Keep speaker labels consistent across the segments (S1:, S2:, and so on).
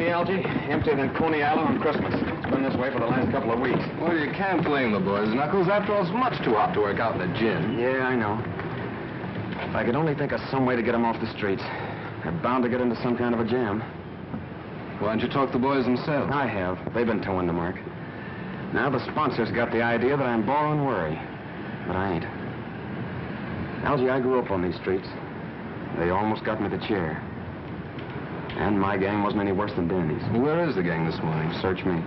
S1: See, Algie? Emptier than Coney Island on Christmas. It's been this way for the last couple of weeks.
S2: Well, you can't blame the boys, Knuckles. After all, it's much too hot to work out in the gin.
S1: Yeah, I know. If I could only think of some way to get them off the streets. They're bound to get into some kind of a jam.
S2: Why don't you talk to the boys themselves?
S1: I have. They've been towing the mark. Now the sponsors got the idea that I'm borrowing worry. But I ain't. Algie, I grew up on these streets. They almost got me the chair. And my gang wasn't any worse than Danny's.
S2: Where is the gang this morning?
S1: Search me.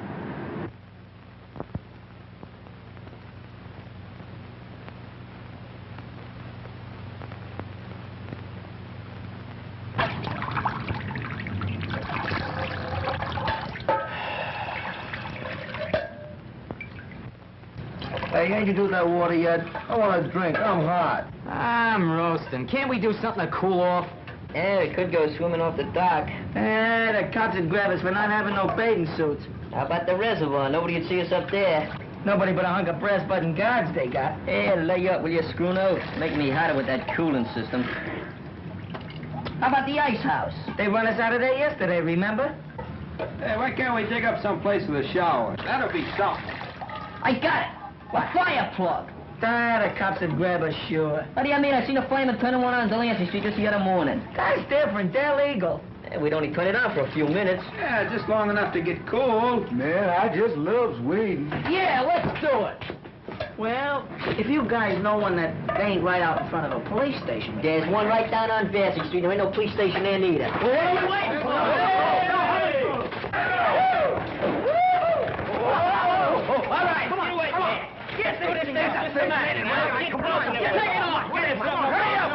S3: Hey, ain't you do that water yet? I want a drink. I'm hot.
S4: I'm roasting. Can't we do something to cool off?
S5: Yeah, we could go swimming off the dock.
S3: Eh, the cops would grab us for not having no bathing suits.
S5: How about the reservoir? Nobody'd see us up there.
S3: Nobody but a hunk of brass button guards they got.
S5: Hey, lay up, will you, screw nose? Making me hotter with that cooling system.
S3: How about the ice house? They run us out of there yesterday, remember?
S6: Hey, why can't we dig up some place for the shower? That'll be something.
S3: I got it. A fire plug. Ah, the cops would grab us, sure.
S5: What do you mean? I seen a fireman turning one on Delancey Street just the other morning.
S3: That's different. They're legal.
S5: Yeah, we'd only turn it on for a few minutes.
S6: Yeah, just long enough to get cool.
S3: Man, I just love weed. Yeah, let's do it. Well, if you guys know one that ain't right out in front of a police station.
S5: There's one right down on Vassy Street. There ain't no police station there neither.
S3: Well, what are we waiting for? All right, come on, come on. Get through this thing. What's the matter? Come on, get it off. Get it, hurry up.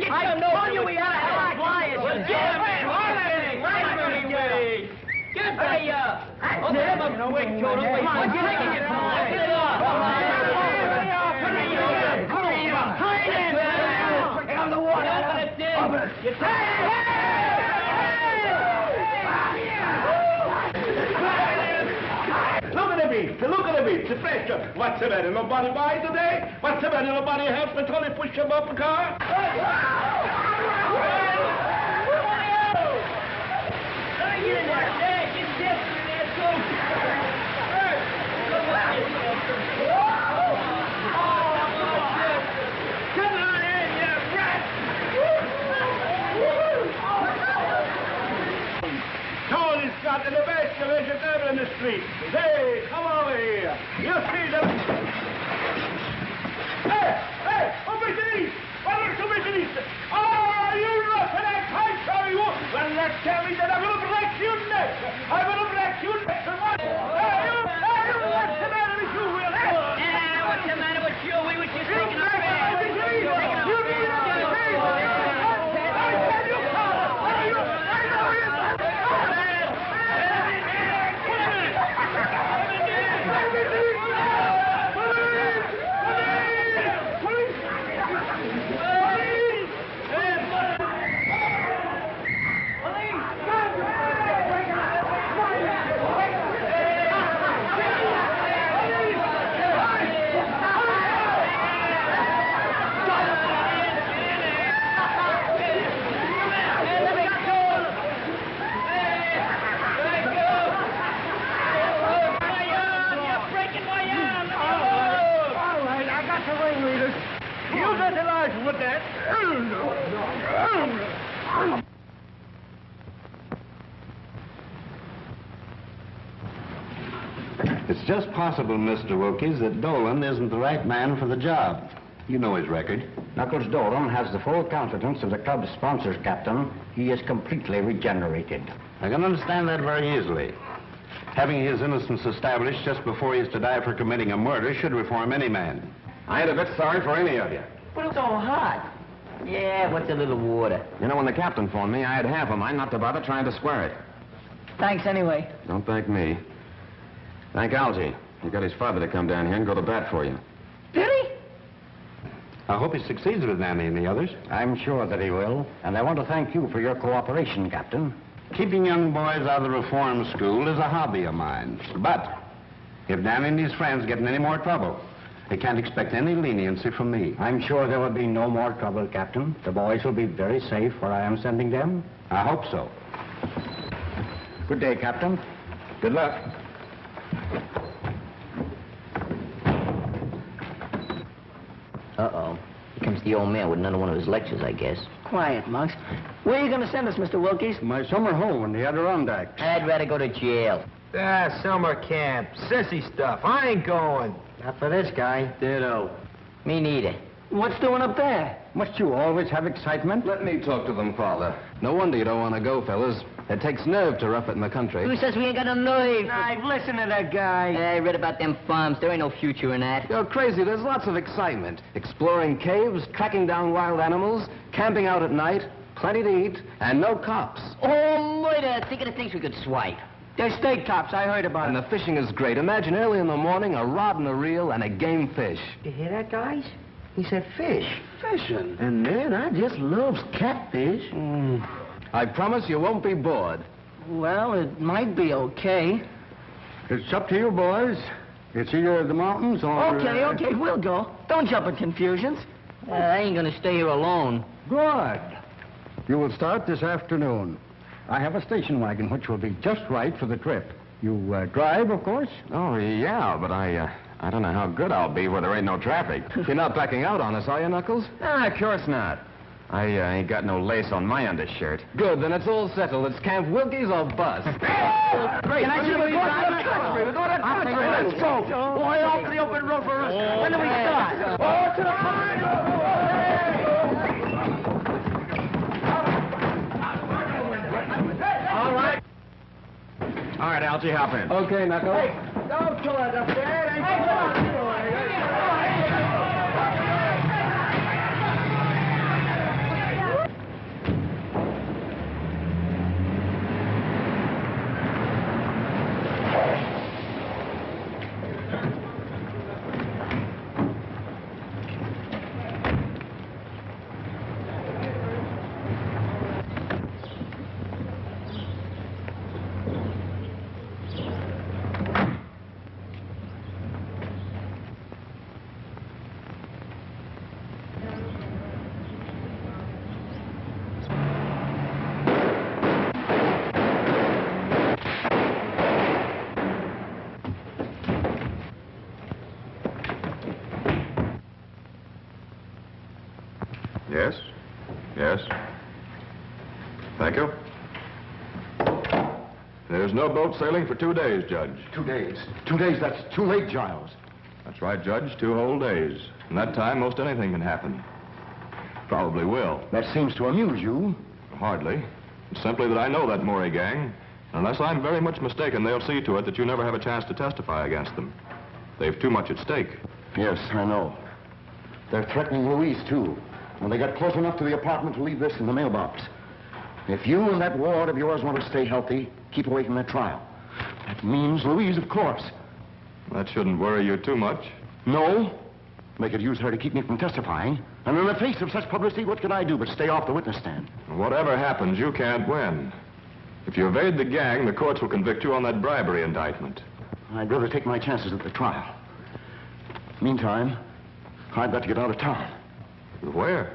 S3: I told you we had to have flyers. Get it, get hurry up. Open him up quick, Toto. Come on, get it off. Get it off. Hurry up. Hurry up. Hurry up. Get on the water. Open it, Dick. Open it.
S7: Look at the beach, the pressure. What's the matter? Nobody buy today? What's the matter? Nobody help me Tony push him up the car?
S3: Come on in, you rat!
S7: Tony's got the best vegetable in the street. Hey, come over here. You see them? Hey, Obeisoniste! Obeisoniste! Oh, you look at that pipe, shall you? Well, let's tell me that I will break your neck. I will break your neck. Hey, what's the matter with you, Will?
S3: Yeah, what's the matter with you? We were just taking a
S7: with that.
S8: It's just possible, Mr. Wilkes, that Dolan isn't the right man for the job. You know his record.
S9: Knuckles Dolan has the full confidence of the club's sponsors, Captain. He is completely regenerated.
S8: I can understand that very easily. Having his innocence established just before he is to die for committing a murder should reform any man.
S1: I ain't a bit sorry for any of you.
S5: But it's so hot. Yeah, what's a little water?
S1: You know, when the captain phoned me, I had half a mind not to bother trying to square it.
S3: Thanks anyway.
S1: Don't thank me. Thank Algie. He got his father to come down here and go to bat for you.
S3: Did he?
S8: I hope he succeeds with Nanny and the others.
S9: I'm sure that he will, and I want to thank you for your cooperation, Captain.
S8: Keeping young boys out of the reform school is a hobby of mine. But if Nanny and his friends get in any more trouble, they can't expect any leniency from me.
S9: I'm sure there will be no more trouble, Captain. The boys will be very safe where I am sending them.
S8: I hope so.
S9: Good day, Captain. Good luck.
S5: Uh-oh. Here comes the old man with another one of his lectures, I guess.
S3: Quiet, Monks. Where are you going to send us, Mr. Wilkies?
S9: My summer home in the Adirondacks.
S5: I'd rather go to jail.
S4: Ah, summer camp. Sissy stuff. I ain't going.
S9: Not for this guy.
S3: Ditto.
S5: Me neither.
S3: What's doing up there?
S9: Must you always have excitement?
S2: Let me talk to them, Father. No wonder you don't want to go, fellas. It takes nerve to rough it in the country.
S5: Who says we ain't got no nerve?
S3: I've listened to that guy.
S5: I read about them farms. There ain't no future in that.
S2: You're crazy. There's lots of excitement. Exploring caves, tracking down wild animals, camping out at night, plenty to eat, and no cops.
S5: Oh, murder! Think of the things we could swipe.
S3: There's state cops. I heard about
S2: And
S3: it.
S2: the fishing is great. Imagine early in the morning, a rod and a reel and a game fish.
S3: You hear that, guys? He said fish.
S2: Fishing?
S3: And man, I just loves catfish.
S2: I promise you won't be bored.
S3: Well, it might be okay.
S9: It's up to you, boys. It's either the mountains or...
S3: Okay, we'll go. Don't jump in confusions.
S5: I ain't gonna stay here alone.
S9: Good. You will start this afternoon. I have a station wagon which will be just right for the trip. You drive, of course?
S1: Oh, yeah, but I don't know how good I'll be where there ain't no traffic.
S2: You're not backing out on us, are you, Knuckles?
S1: Ah, of course not. I ain't got no lace on my undershirt.
S2: Good, then it's all settled. It's Camp Wilkies or bust.
S3: Great. Can I see the country? We're going to the country. Let's go. Boy, off to the open road for us. When do we start? Oh, to the
S1: All right, Algie, hop in.
S2: Okay, Knuckles.
S3: Don't kill us up there.
S1: Yes? Yes? Thank you. There's no boat sailing for 2 days, Judge.
S9: 2 days. 2 days, that's too late, Giles.
S1: That's right, Judge. 2 whole days. In that time, most anything can happen. Probably will.
S9: That seems to amuse you.
S1: Hardly. It's simply that I know that Maury gang. Unless I'm very much mistaken, they'll see to it that you never have a chance to testify against them. They've too much at stake.
S9: Yes, I know. They're threatening Louise, too. When they got close enough to the apartment to leave this in the mailbox. If you and that ward of yours want to stay healthy, keep away from that trial. That means Louise, of course.
S1: That shouldn't worry you too much.
S9: No. They could use her to keep me from testifying. And in the face of such publicity, what could I do but stay off the witness stand?
S1: Whatever happens, you can't win. If you evade the gang, the courts will convict you on that bribery indictment.
S9: I'd rather take my chances at the trial. Meantime, I've got to get out of town.
S1: Where?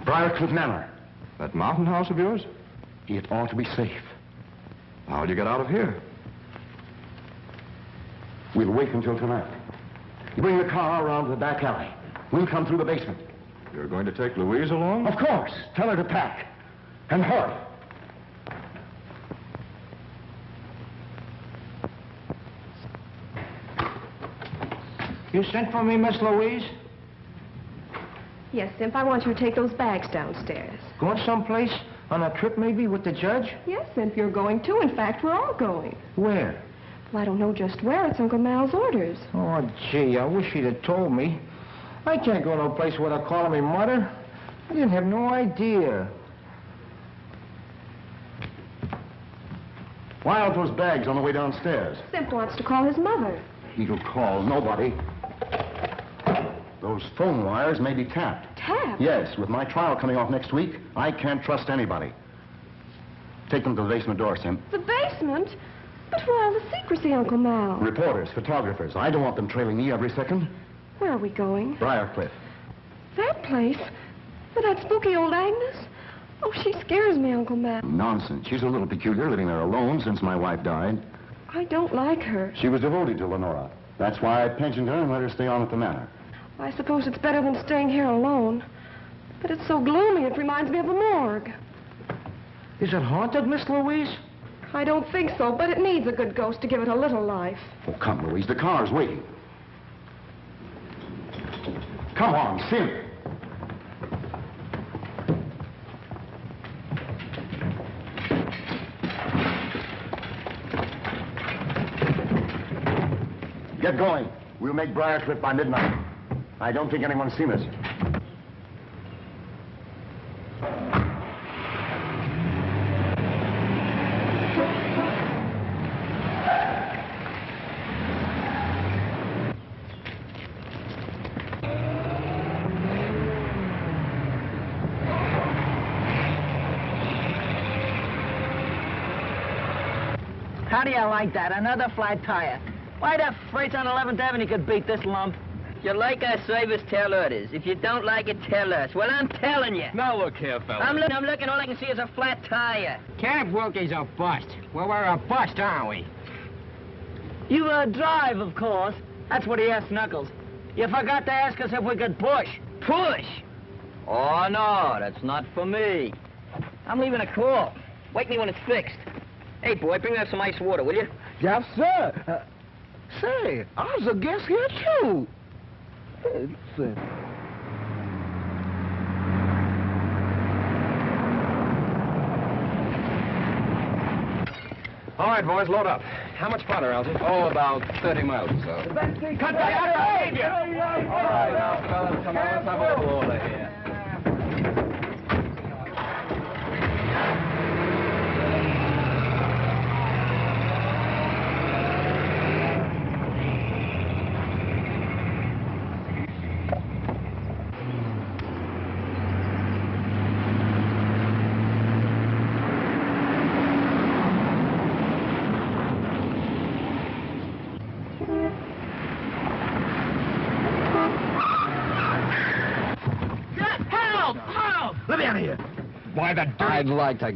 S9: Briarcliff Manor.
S1: That mountain house of yours?
S9: It ought to be safe.
S1: How'll you get out of here?
S9: We'll wait until tonight. You bring the car around to the back alley. We'll come through the basement.
S1: You're going to take Louise along?
S9: Of course. Tell her to pack. And hurry.
S3: You sent for me, Miss Louise?
S10: Yes, Simp, I want you to take those bags downstairs.
S3: Going someplace? On a trip, maybe, with the judge?
S10: Yes, Simp, you're going too. In fact, we're all going.
S3: Where?
S10: Well, I don't know just where. It's Uncle Mal's orders.
S3: Oh, gee, I wish he'd have told me. I can't go to a place where they're calling me mother. I didn't have no idea.
S9: Why aren't those bags on the way downstairs?
S10: Simp wants to call his mother.
S9: He'll call nobody. Those phone wires may be tapped.
S10: Tapped?
S9: Yes, with my trial coming off next week, I can't trust anybody. Take them to the basement door, Sim.
S10: The basement? But why all the secrecy, Uncle Mal?
S9: Reporters, photographers. I don't want them trailing me every second.
S10: Where are we going?
S9: Briarcliff.
S10: That place? For that spooky old Agnes? Oh, she scares me, Uncle Matt.
S9: Nonsense. She's a little peculiar, living there alone since my wife died.
S10: I don't like her.
S9: She was devoted to Lenora. That's why I pensioned her and let her stay on at the manor.
S10: I suppose it's better than staying here alone. But it's so gloomy, it reminds me of a morgue.
S4: Is it haunted, Miss Louise?
S10: I don't think so, but it needs a good ghost to give it a little life.
S9: Oh, come, Louise. The car's waiting. Come on, Sim. Get going. We'll make Briarcliff by midnight. I don't think anyone's seen us.
S5: How do you like that? Another flat tire. Why the freights on 11th Avenue could beat this lump? If you like our service, tell others. If you don't like it, tell us. Well, I'm telling you.
S6: Now look here, fella.
S5: I'm looking, all I can see is a flat tire.
S4: Camp Wilkie's a bust. Well, we're a bust, aren't we?
S5: You drive, of course. That's what he asked Knuckles. You forgot to ask us if we could push. Push? Oh, no, that's not for me. I'm leaving a call. Wake me when it's fixed. Hey, boy, bring us some ice water, will you?
S4: Yes, sir. Say, I was a guest here, too.
S6: All right, boys, load up. How much farther, Algy? Oh, about 30 miles or so.
S7: Cut back behind you!
S6: All right, now, fellas, come on, let's have a little order here.
S4: Why the dirt?
S6: I'd like to...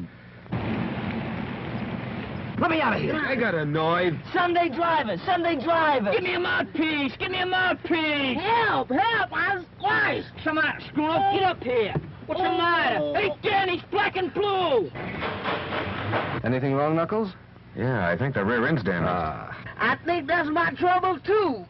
S4: Let me out of here. I got annoyed.
S5: Sunday drivers! Give me a mouthpiece! Give me a mouthpiece! Help! I was twice! Come on, screw up, get up here! What's the matter? Hey, Dan, he's black and blue!
S6: Anything wrong, Knuckles?
S1: Yeah, I think the rear end's damaged.
S5: I think that's my trouble, too!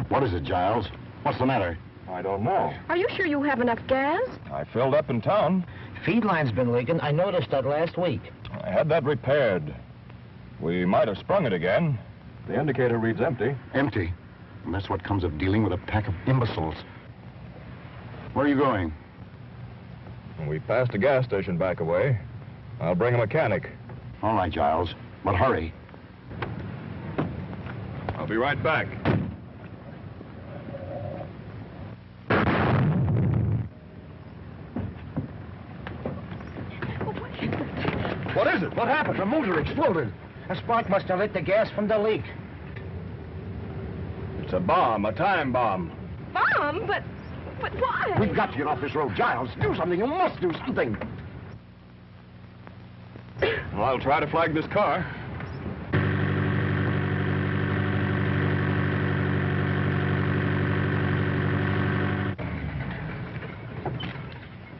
S9: What is it, Giles? What's the matter?
S6: I don't know.
S10: Are you sure you have enough gas?
S6: I filled up in town.
S4: Feed line's been leaking. I noticed that last week.
S6: I had that repaired. We might have sprung it again. The indicator reads empty.
S9: Empty. And that's what comes of dealing with a pack of imbeciles. Where are you going?
S6: We passed a gas station back away. I'll bring a mechanic.
S9: All right, Giles. But hurry.
S6: I'll be right back.
S4: What is it? What happened? The motor exploded. A spark must have lit the gas from the leak.
S6: It's a bomb, a time bomb.
S10: Mom, but why?
S9: We've got to get off this road. Giles, do something. You must do something.
S6: Well, I'll try to flag this car.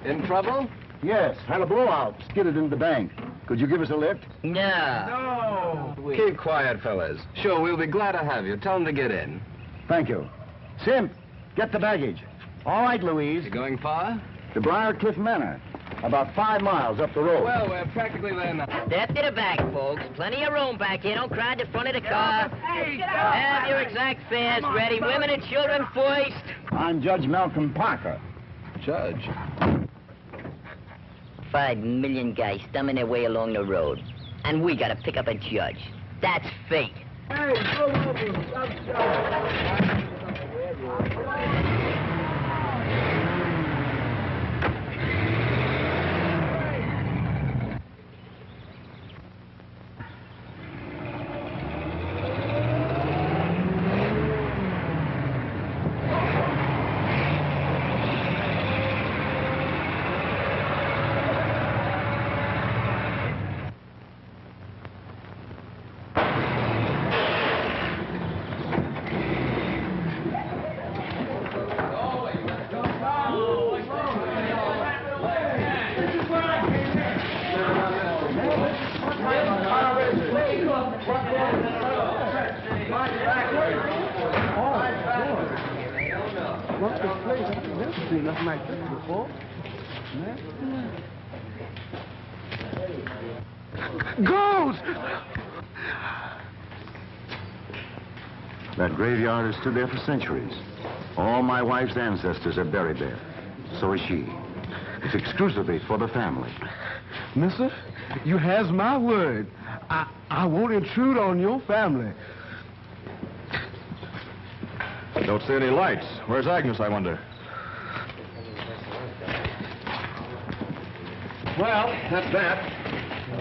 S6: In trouble?
S9: Yes, had a blowout. Skidded into the bank. Could you give us a lift?
S5: No.
S6: Keep quiet, fellas. Sure, we'll be glad to have you. Tell them to get in.
S9: Thank you. Simp, get the baggage. All right, Louise.
S6: You going far?
S9: To Briarcliff Manor. About 5 miles up the road.
S6: Well, we're practically there now.
S5: Step to the back, folks. Plenty of room back here. Don't crowd the front of the car. Have your exact fares ready. Women and children first.
S9: I'm Judge Malcolm Parker.
S6: Judge.
S5: 5 million guys stumbling their way along the road. And we gotta pick up a judge. That's fate.
S7: Hey, go over. Stop.
S9: Ghost! That graveyard has stood there for centuries. All my wife's ancestors are buried there. So is she. It's exclusively for the family.
S11: Mister, you has my word. I won't intrude on your family.
S6: I don't see any lights. Where's Agnes, I wonder? Well, that's that.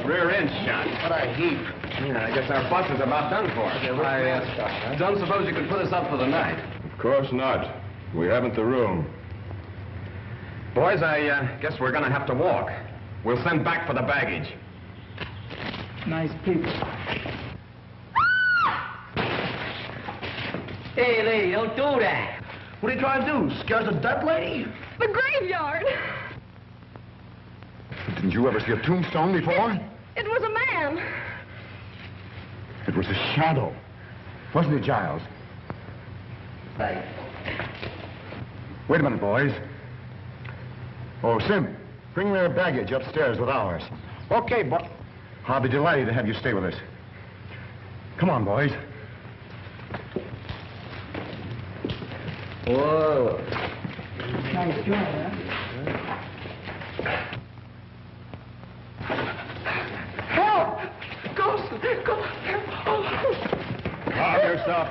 S6: Rear end shot. What a heap. Yeah, I guess our bus is about done for. I don't suppose you could put us up for the night.
S12: Of course not. We haven't the room.
S6: Boys, I guess we're going to have to walk. We'll send back for the baggage.
S7: Nice people.
S5: Hey, lady, don't do that.
S4: What are you trying to do? Scare the dead lady?
S10: The graveyard.
S9: Didn't you ever see a tombstone before?
S10: It was a man.
S9: It was a shadow. Wasn't it, Giles?
S5: Right.
S9: Wait a minute, boys. Oh, Sim, bring their baggage upstairs with ours.
S4: Okay, but...
S9: I'll be delighted to have you stay with us. Come on, boys.
S5: Whoa.
S7: Nice job, huh?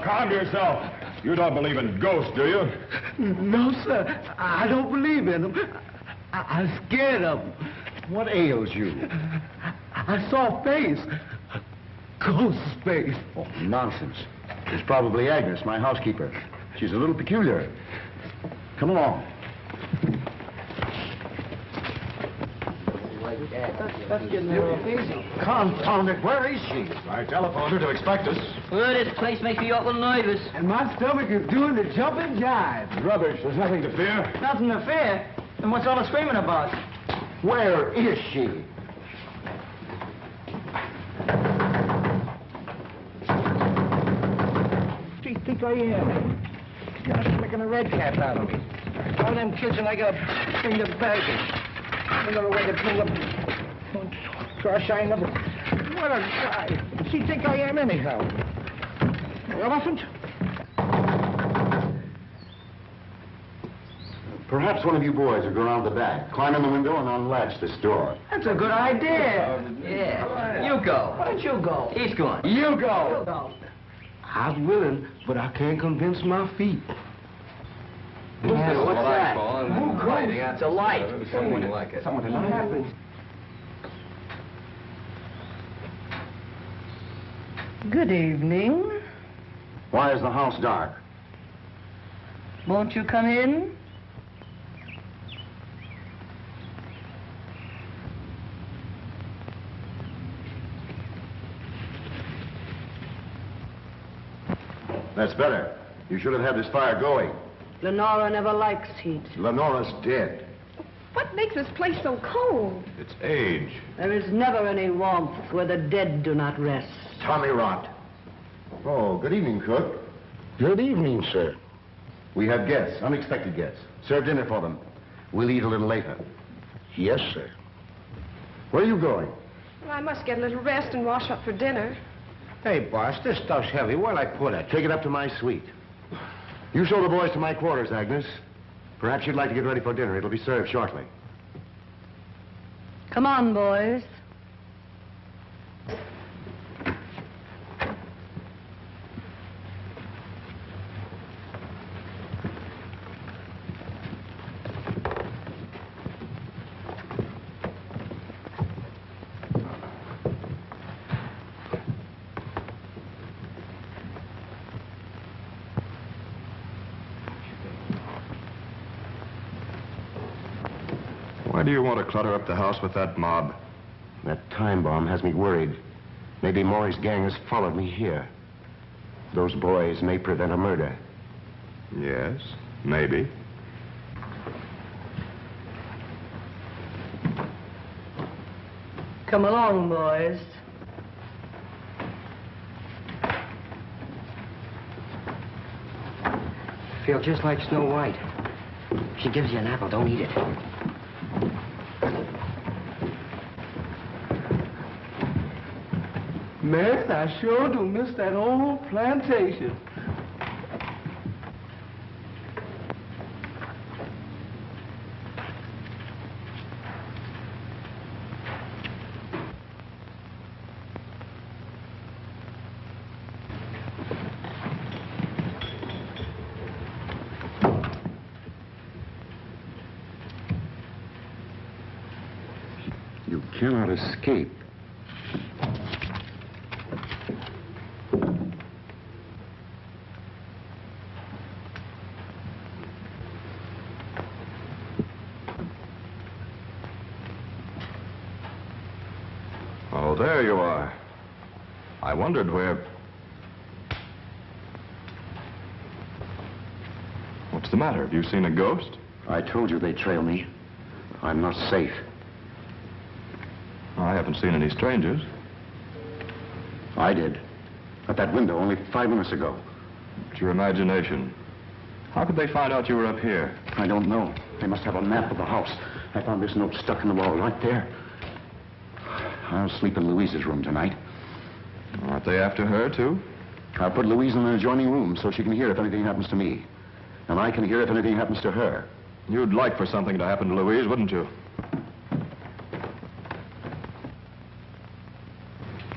S12: Calm yourself. You don't believe in ghosts, do you?
S11: No, sir. I don't believe in them. I'm scared of them.
S9: What ails you?
S11: I saw a face. A ghost face.
S9: Oh, nonsense. It's probably Agnes, my housekeeper. She's a little peculiar. Come along.
S7: That's getting a little easy.
S9: Confound it, where is she?
S12: I telephoned her to expect us.
S5: Well, this place makes me awful nervous.
S11: And my stomach is doing the jumping jive.
S12: Rubbish. There's nothing to fear.
S5: Nothing to fear. And what's all the screaming about?
S9: Where is she?
S4: What do you think I am? You're making a red cap out of me. All them kids and I gotta bring the baggage. Another way to bring up... Gosh, I never... What a guy. What's he think I am anyhow? Elephant?
S9: Perhaps one of you boys will go around the back, climb in the window, and unlatch this door.
S5: That's a good idea. Yeah. You go.
S7: Why don't you go?
S5: He's going.
S11: You go.
S7: You go.
S11: I'm willing, but I can't convince my feet.
S5: What's that?
S6: It's
S5: a light.
S6: Something like it.
S9: Someone
S7: What happened?
S13: Good evening.
S9: Why is the house dark?
S13: Won't you come in?
S9: That's better. You should have had this fire going.
S13: Lenora never likes heat.
S9: Lenora's dead.
S10: What makes this place so cold?
S12: It's age.
S13: There is never any warmth where the dead do not rest.
S9: Tommy rot. Oh, good evening, cook.
S4: Good evening, sir.
S9: We have guests, unexpected guests. Serve dinner for them. We'll eat a little later.
S4: Yes, sir.
S9: Where are you going?
S10: Well, I must get a little rest and wash up for dinner.
S4: Hey, boss, this stuff's heavy. Where'll I put it?
S9: Take it up to my suite. You show the boys to my quarters, Agnes. Perhaps you'd like to get ready for dinner. It'll be served shortly.
S13: Come on, boys.
S12: Why do you want to clutter up the house with that mob?
S9: That time bomb has me worried. Maybe Maury's gang has followed me here. Those boys may prevent a murder.
S12: Yes, maybe.
S13: Come along, boys.
S4: Feel just like Snow White. If she gives you an apple, don't eat it.
S11: Man, I sure do miss that old plantation.
S9: You cannot escape.
S12: Oh, there you are. I wondered where... What's the matter? Have you seen a ghost?
S9: I told you they'd trail me. I'm not safe.
S12: I haven't seen any strangers.
S9: I did. At that window only 5 minutes ago.
S12: It's your imagination. How could they find out you were up here?
S9: I don't know. They must have a map of the house. I found this note stuck in the wall right there. I'll sleep in Louise's room tonight.
S12: Aren't they after her, too?
S9: I'll put Louise in an adjoining room so she can hear if anything happens to me. And I can hear if anything happens to her.
S12: You'd like for something to happen to Louise, wouldn't you?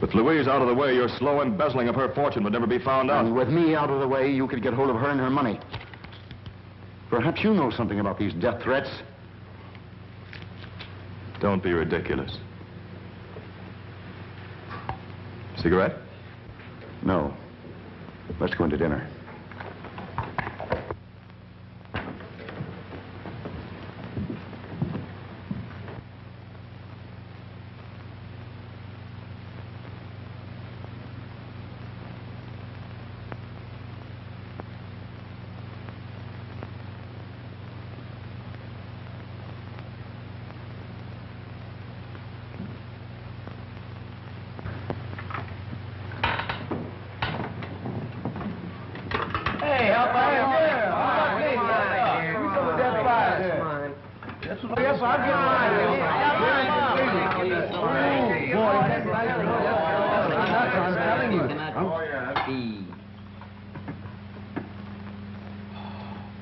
S12: With Louise out of the way, your slow embezzling of her fortune would never be found out.
S9: And with me out of the way, you could get hold of her and her money. Perhaps you know something about these death threats.
S12: Don't be ridiculous. Cigarette?
S9: No. Let's go into dinner.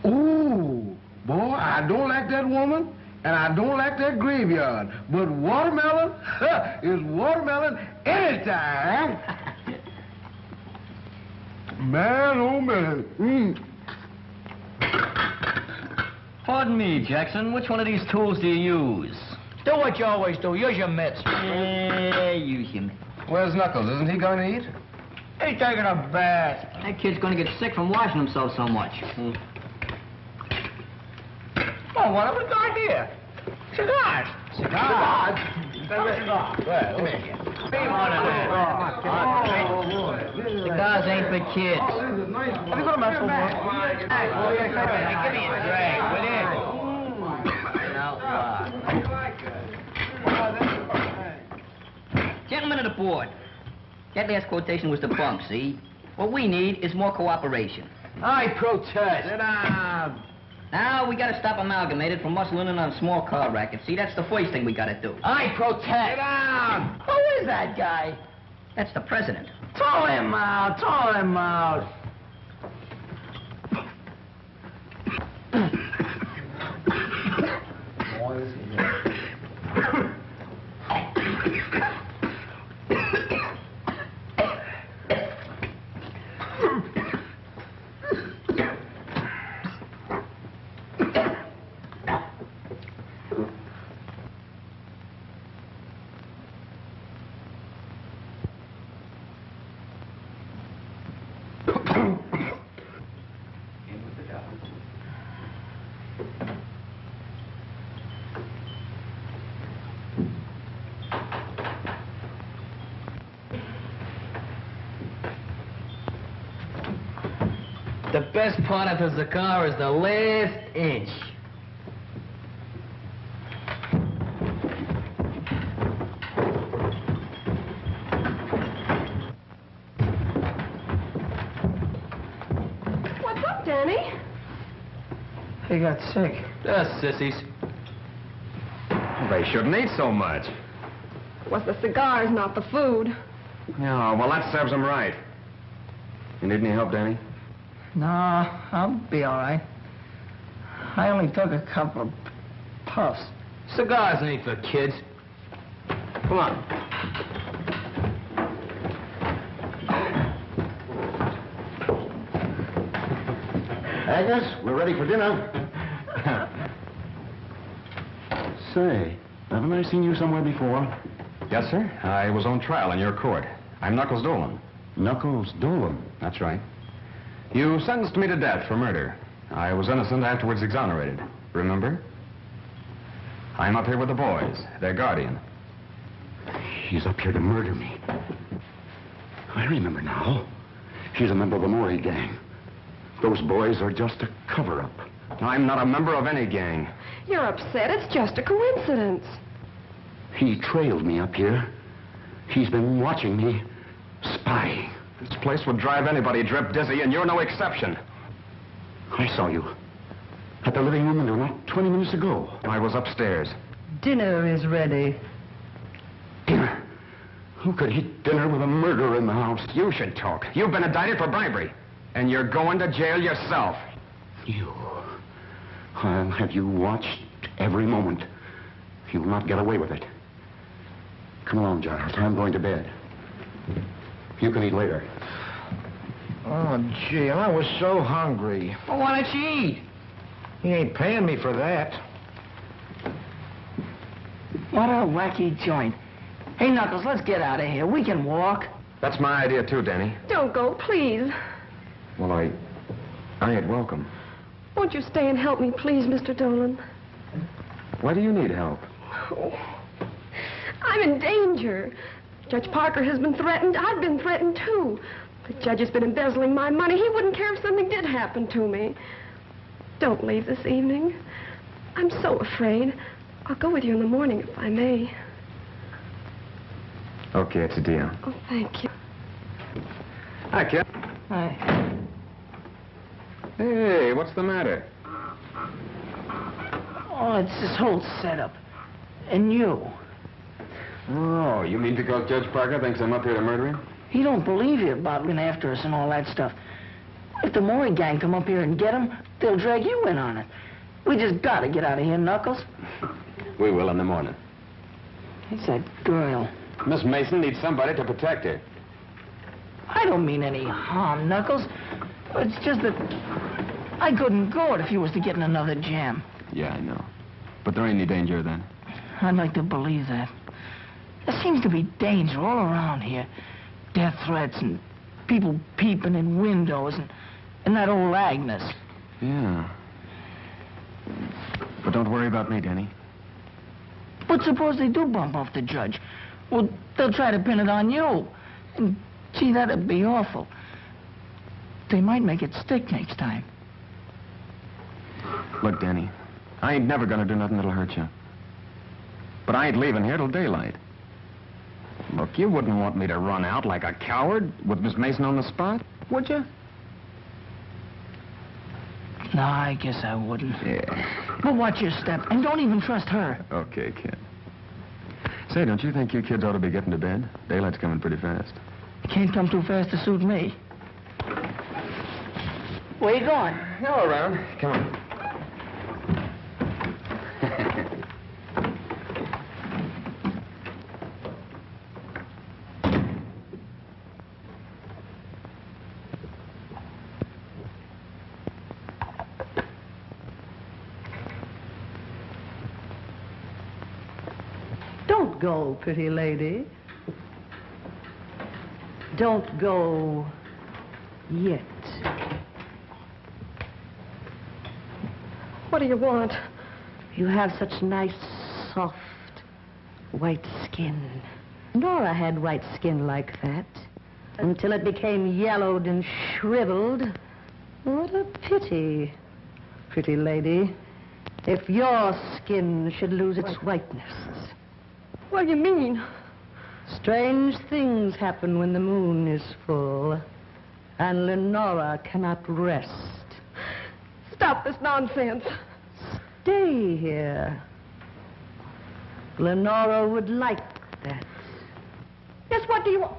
S11: Ooh, boy, I don't like that woman, and I don't like that graveyard. But watermelon is watermelon anytime. Man, oh man.
S5: Pardon me, Jackson. Which one of these tools do you use?
S4: Do what you always do. Use your mitts.
S5: Use your mitts.
S6: Where's Knuckles? Isn't he going to eat?
S4: He's taking a bath.
S5: That kid's gonna get sick from washing himself so much.
S4: Oh, what a good idea. Cigars. Cigars? Well, come here.
S5: Cigars ain't for kids.
S4: Have you got a mess for me? Give me a drag, will you?
S5: Gentlemen of the board, that last quotation was the bunk, see? What we need is more cooperation.
S4: I protest.
S5: Sit down. Now, we gotta stop Amalgamated from muscling in on small car rackets. See, that's the first thing we gotta do.
S4: I protest.
S5: Sit down.
S4: Who is that guy?
S5: That's the president.
S4: Throw him out. Throw him out.
S5: The best part of the cigar is the last inch.
S10: What's up, Danny?
S4: He got sick.
S6: Sissies. They shouldn't eat so much.
S10: It was the cigars, not the food.
S1: Yeah, well, that serves him right. You need any help, Danny?
S4: No, I'll be all right. I only took a couple of puffs.
S6: Cigars ain't for kids. Come on.
S9: Agnes, we're ready for dinner. Say, haven't I seen you somewhere before?
S1: Yes, sir. I was on trial in your court. I'm Knuckles Dolan.
S9: Knuckles Dolan?
S1: That's right. You sentenced me to death for murder. I was innocent, afterwards exonerated. Remember? I'm up here with the boys, their guardian.
S9: He's up here to murder me. I remember now. He's a member of the Maury gang. Those boys are just a cover-up.
S1: I'm not a member of any gang.
S10: You're upset. It's just a coincidence.
S9: He trailed me up here. He's been watching me, spying.
S1: This place would drive anybody drip dizzy, and you're no exception.
S9: I saw you at the living room window not 20 minutes ago.
S1: I was upstairs.
S13: Dinner is ready.
S9: Dinner? Who could eat dinner with a murderer in the house?
S1: You should talk. You've been indicted for bribery, and you're going to jail yourself.
S9: You. I'll have you watched every moment. You'll not get away with it. Come along, Giles. I'm going to bed. You can eat later.
S4: Oh, gee, I was so hungry.
S5: Well, why don't you eat?
S4: He ain't paying me for that.
S5: What a wacky joint. Hey, Knuckles, let's get out of here. We can walk.
S1: That's my idea, too, Danny.
S10: Don't go, please.
S1: Well, I ain't welcome.
S10: Won't you stay and help me, please, Mr. Dolan?
S1: Why do you need help?
S10: Oh, I'm in danger. Judge Parker has been threatened. I've been threatened, too. The judge has been embezzling my money. He wouldn't care if something did happen to me. Don't leave this evening. I'm so afraid. I'll go with you in the morning, if I may.
S1: Okay, it's a deal.
S10: Oh, thank you.
S1: Hi, kid.
S5: Hi.
S1: Hey, what's the matter?
S5: Oh, it's this whole setup. And you.
S1: Oh, you mean because Judge Parker thinks I'm up here to murder him?
S5: He don't believe you about looking after us and all that stuff. If the Maury gang come up here and get him, they'll drag you in on it. We just gotta get out of here, Knuckles.
S1: We will in the morning.
S5: It's that girl.
S1: Miss Mason needs somebody to protect her.
S5: I don't mean any harm, Knuckles. It's just that I couldn't go it if you was to get in another jam.
S1: Yeah, I know. But there ain't any danger then.
S5: I'd like to believe that. There seems to be danger all around here. Death threats and people peeping in windows and that old Agnes.
S1: Yeah. But don't worry about me, Danny.
S5: But suppose they do bump off the judge? Well, they'll try to pin it on you. And, gee, that'd be awful. They might make it stick next time.
S1: Look, Danny, I ain't never gonna do nothing that'll hurt you. But I ain't leaving here till daylight. Look, you wouldn't want me to run out like a coward with Miss Mason on the spot, would you?
S5: No, I guess I wouldn't.
S1: Yeah.
S5: But watch your step, and don't even trust her.
S1: Okay, kid. Say, don't you think you kids ought to be getting to bed? Daylight's coming pretty fast.
S5: It can't come too fast to suit me. Where you going?
S1: Go around. Come on.
S13: Don't go, pretty lady. Don't go yet.
S10: What do you want?
S13: You have such nice, soft, white skin. Nora had white skin like that until it became yellowed and shriveled. What a pity, pretty lady, if your skin should lose its whiteness.
S10: What do you mean?
S13: Strange things happen when the moon is full, and Lenora cannot rest.
S10: Stop this nonsense.
S13: Stay here. Lenora would like that.
S10: Yes, what do you want?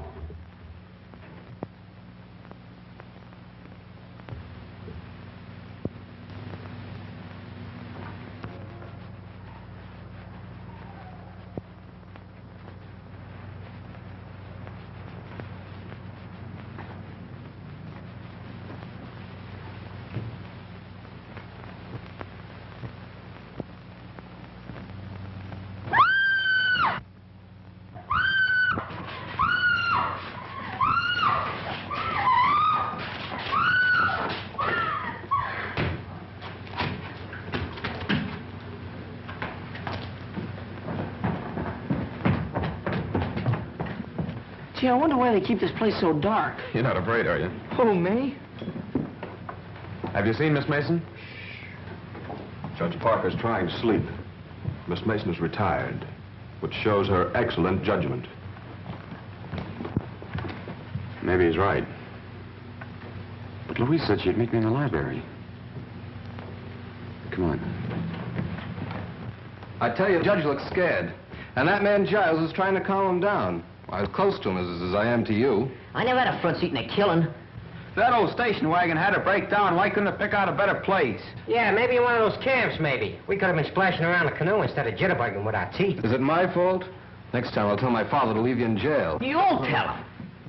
S5: Gee, I wonder why they keep this place so dark.
S6: You're not afraid, are you?
S5: Who, me?
S6: Have you seen Miss Mason?
S12: Judge Parker's trying to sleep. Miss Mason is retired, which shows her excellent judgment.
S1: Maybe he's right. But Louise said she'd meet me in the library. Come on.
S2: I tell you, the judge looks scared. And that man Giles is trying to calm him down. As close to him as I am to you.
S5: I never had a front seat in a killing.
S6: That old station wagon had to break down. Why couldn't it pick out a better place?
S4: Yeah, maybe in one of those camps, maybe. We could have been splashing around the canoe instead of jitterbugging with our teeth.
S2: Is it my fault? Next time I'll tell my father to leave you in jail.
S5: You'll tell him.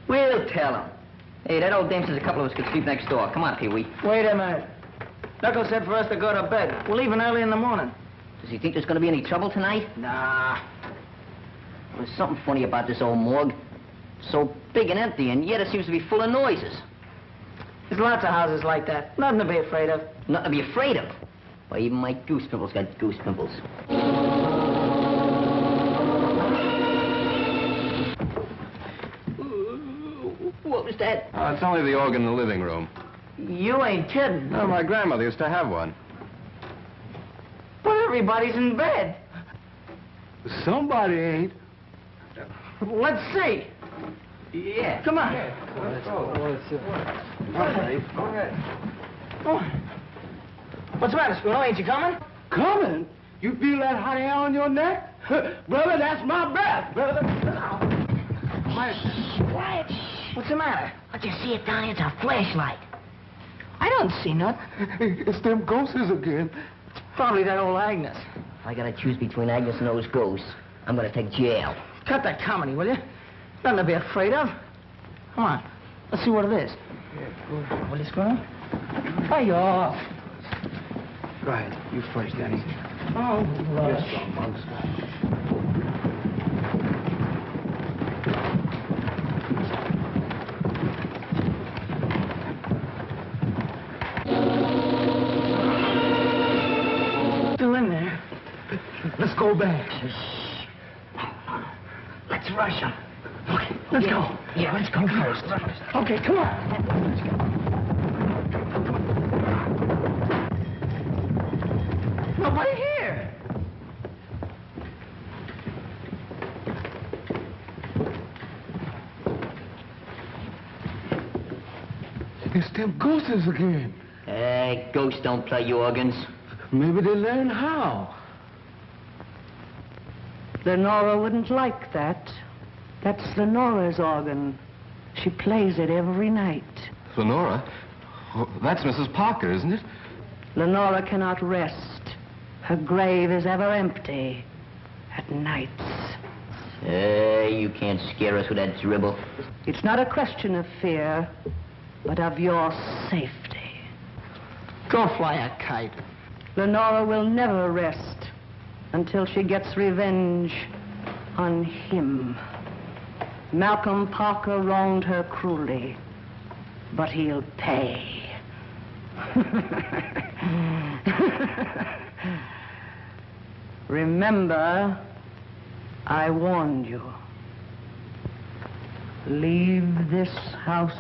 S5: We'll tell him. Hey, that old dame says a couple of us could sleep next door. Come on, Pee-wee. Wait a minute. Knuckles said for us to go to bed. We're leaving early in the morning. Does he think there's going to be any trouble tonight? Nah. There's something funny about this old morgue. So big and empty, and yet it seems to be full of noises. There's lots of houses like that. Nothing to be afraid of. Nothing to be afraid of? Why, even my goose pimples got goose pimples. What was that?
S2: Oh, it's only the organ in the living room.
S5: You ain't kidding.
S2: No, my grandmother used to have one.
S5: But everybody's in bed.
S11: Somebody ain't.
S5: Let's see. Yeah. Come on.
S11: Let's go.
S5: Go ahead. What's the matter, Spooner? Ain't you coming?
S11: Coming? You feel that hot air on your neck? Brother, that's my breath, brother.
S5: Quiet. What's the matter? Don't you see it down here? It's a flashlight. I don't see nothing.
S11: It's them ghosts again.
S5: Probably that old Agnes.
S14: If I gotta choose between Agnes and those ghosts, I'm gonna take jail.
S5: Cut that comedy, will you? Nothing to be afraid of. Come on. Let's see what it is. Will you screw? Hey, off.
S11: Go ahead. You first, Danny.
S5: Oh, Lord.
S11: Yes, some monks.
S5: Still in there.
S11: Let's go back.
S5: Let's rush him. Okay, let's go. Yeah, let's go first. Okay, come on. Let's go. Nobody here.
S11: It's them ghosts again.
S14: Hey, ghosts don't play organs.
S11: Maybe they learn how.
S13: Lenora wouldn't like that. That's Lenora's organ. She plays it every night.
S2: Lenora? Oh, that's Mrs. Parker, isn't it?
S13: Lenora cannot rest. Her grave is ever empty at nights.
S14: Hey, you can't scare us with that dribble.
S13: It's not a question of fear, but of your safety.
S5: Go fly a kite.
S13: Lenora will never rest until she gets revenge on him. Malcolm Parker wronged her cruelly, but he'll pay. Remember, I warned you. Leave this house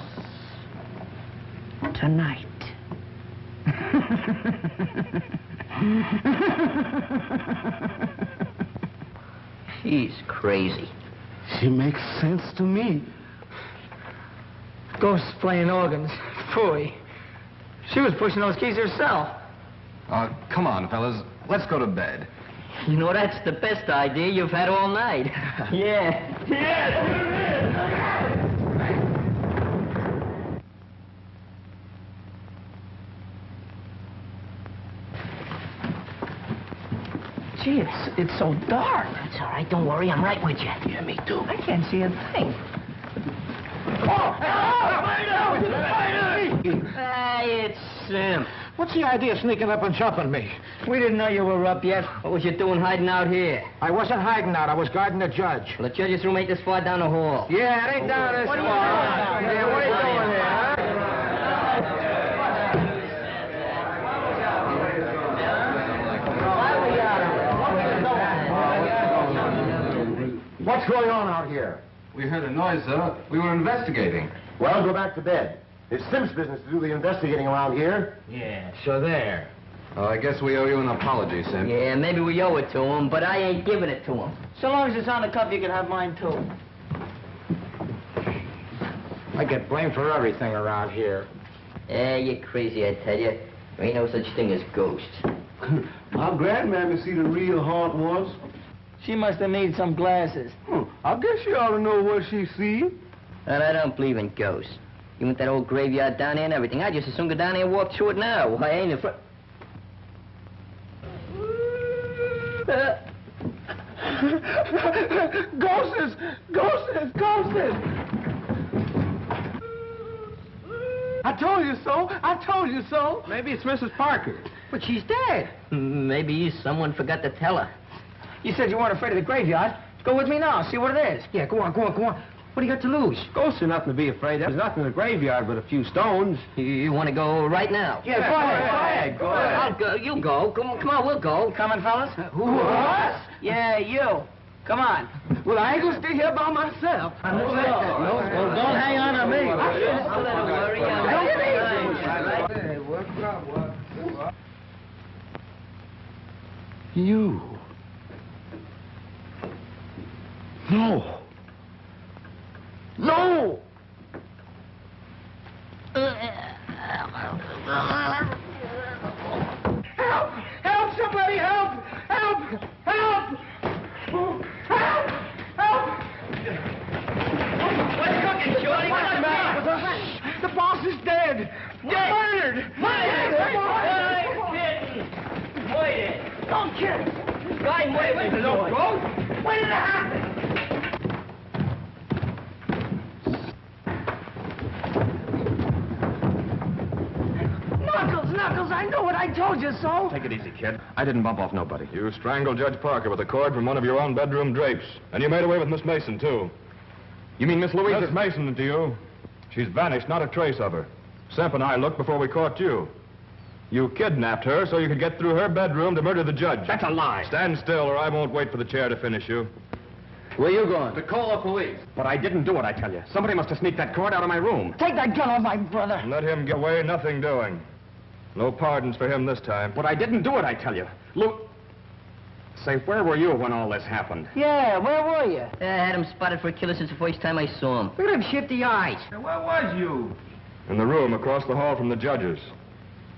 S13: tonight.
S14: She's crazy.
S4: She makes sense to me.
S5: Ghosts playing organs. Phooey. She was pushing those keys herself.
S6: Come on, fellas. Let's go to bed.
S14: You know, that's the best idea you've had all night. Yeah.
S5: Gee, it's so dark.
S14: That's all right. Don't worry. I'm right with you.
S5: Yeah, me too. I can't see a thing.
S14: Hey, it's Sim.
S4: What's the idea of sneaking up and jumping me?
S14: We didn't know you were up yet. What was you doing hiding out here?
S4: I wasn't hiding out. I was guarding the judge.
S14: Well, the judge's room ain't this far down the hall.
S4: Yeah, it ain't down this far. Yeah, what are you doing here, huh?
S9: What's going on out here?
S6: We heard a noise, sir. We were investigating.
S9: Well, go back to bed. It's Sim's business to do the investigating around here.
S4: Yeah, so there.
S6: Oh, I guess we owe you an apology, Sim.
S14: Yeah, maybe we owe it to him, but I ain't giving it to him.
S5: So long as it's on the cup, you can have mine, too.
S4: I get blamed for everything around here.
S14: Yeah, you're crazy, I tell you. There ain't no such thing as ghosts.
S11: I'm glad Mammy see the real haunt was.
S5: She must have made some glasses.
S11: I guess she ought to know what she see.
S14: And I don't believe in ghosts. You want that old graveyard down there and everything. I just as soon go down there and walk through it now. I ain't afraid.
S11: Ghosts! Ghosts! Ghosts! I told you so! I told you so!
S6: Maybe it's Mrs. Parker.
S14: But she's dead. Maybe someone forgot to tell her.
S5: You said you weren't afraid of the graveyard. Go with me now, see what it is.
S4: Yeah, go on. What do you got to lose?
S6: Ghosts are nothing to be afraid of. There's nothing in the graveyard but a few stones.
S14: You want to go right now?
S4: Yeah, go ahead.
S6: Go ahead.
S14: I'll go. You go. Come on, we'll go.
S5: Coming, fellas?
S4: Who, us?
S5: Yeah, you. Come on.
S11: Well, I ain't gonna stay here by myself.
S5: Well, don't hang on to me.
S11: You. No. No! Help! Help! Somebody help! Help! Help! Help! Help!
S3: What's cooking, Shorty? What's the matter?
S11: The boss is dead! Murdered!
S3: Wait! Don't kill! Guy, wait! There's no ghost! When did it happen?
S5: Knuckles, I know what I told you so.
S6: Take it easy, kid. I didn't bump off nobody. You strangled Judge Parker with a cord from one of your own bedroom drapes. And you made away with Miss Mason, too. You mean Miss Louise? Miss Mason to you. She's vanished, not a trace of her. Semp and I looked before we caught you. You kidnapped her so you could get through her bedroom to murder the judge.
S5: That's a lie.
S6: Stand still or I won't wait for the chair to finish you.
S4: Where you going?
S6: To call the police. But I didn't do it, I tell you. Somebody must have sneaked that cord out of my room.
S5: Take that gun off my brother.
S6: Let him get away, nothing doing. No pardons for him this time.
S1: But I didn't do it, I tell you. Look. Say, where were you when all this happened?
S5: Yeah, where were you?
S14: I had him spotted for a killer since the first time I saw him.
S5: Look at him shifty eyes.
S11: Where was you?
S6: In the room across the hall from the judges.